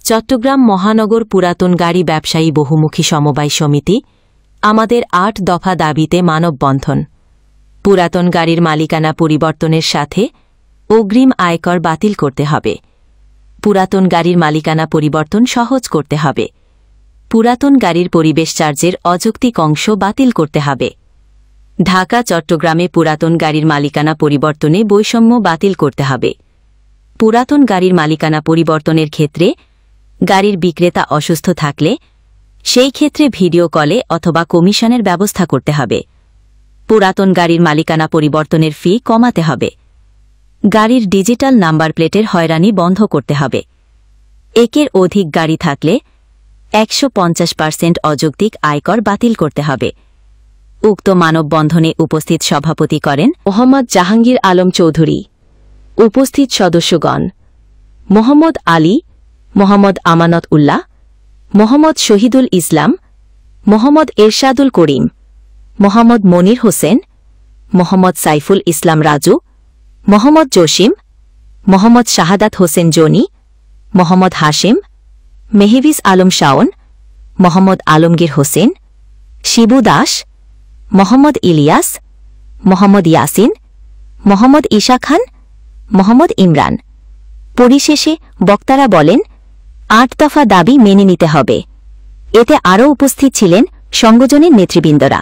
চট্টগ্রাম মহানগর পুরাতন গাড়ি ব্যবসায়ী বহুমুখী সমবায় সমিতি আমাদের ৮ দফা দাবিতে মানববন্ধন। পুরাতন গাড়ির মালিকানা পরিবর্তনের সাথে অগ্রিম আয়কর বাতিল করতে হবে। পুরাতন গাড়ির মালিকানা পরিবর্তন সহজ করতে হবে। পুরাতন গাড়ির পরিবেশ চার্জের অযৌক্তিক অংশ বাতিল করতে হবে। ঢাকা চট্টগ্রামে পুরাতন গাড়ির মালিকানা পরিবর্তনে বৈষম্য বাতিল করতে হবে। পুরাতন গাড়ির মালিকানা পরিবর্তনের ক্ষেত্রে গাড়ির বিক্রেতা অসুস্থ থাকলে সেই ক্ষেত্রে ভিডিও কলে অথবা কমিশনের ব্যবস্থা করতে হবে। পুরাতন গাড়ির মালিকানা পরিবর্তনের ফি কমাতে হবে। গাড়ির ডিজিটাল নাম্বার প্লেটের হয়রানি বন্ধ করতে হবে। একের অধিক গাড়ি থাকলে ১৫০% অযৌক্তিক আয়কর বাতিল করতে হবে। উক্ত মানববন্ধনে উপস্থিত সভাপতি করেন মোহাম্মদ জাহাঙ্গীর আলম চৌধুরী। উপস্থিত সদস্যগণ মোহাম্মদ আলী, মোহাম্মদ আমানত উল্লাহ, মোহাম্মদ শহীদুল ইসলাম, মোহাম্মদ এরশাদুল করিম, মোহাম্মদ মনির হোসেন, মোহাম্মদ সাইফুল ইসলাম রাজু, মোহাম্মদ জসিম, মোহাম্মদ শাহাদাত হোসেন জনি, মোহাম্মদ হাশেম, মেহভিজ আলম শাওন, মোহাম্মদ আলমগীর হোসেন, শিবু দাস, মোহাম্মদ ইলিয়াস, মোহাম্মদ ইয়াসিন, মোহাম্মদ ঈশা খান, মোহাম্মদ ইমরান। পরিশেষে বক্তারা বলেন ৮ দফা দাবি মেনে নিতে হবে। এতে আরও উপস্থিত ছিলেন সংগঠনের নেতৃবৃন্দরা।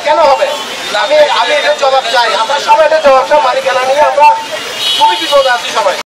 কেন হবে আমি এটা জবাব চাই। আমরা সবাই এটা জবাব চাই। মালিকানা নিয়ে আমরা খুবই বিপদে আছি সবাই।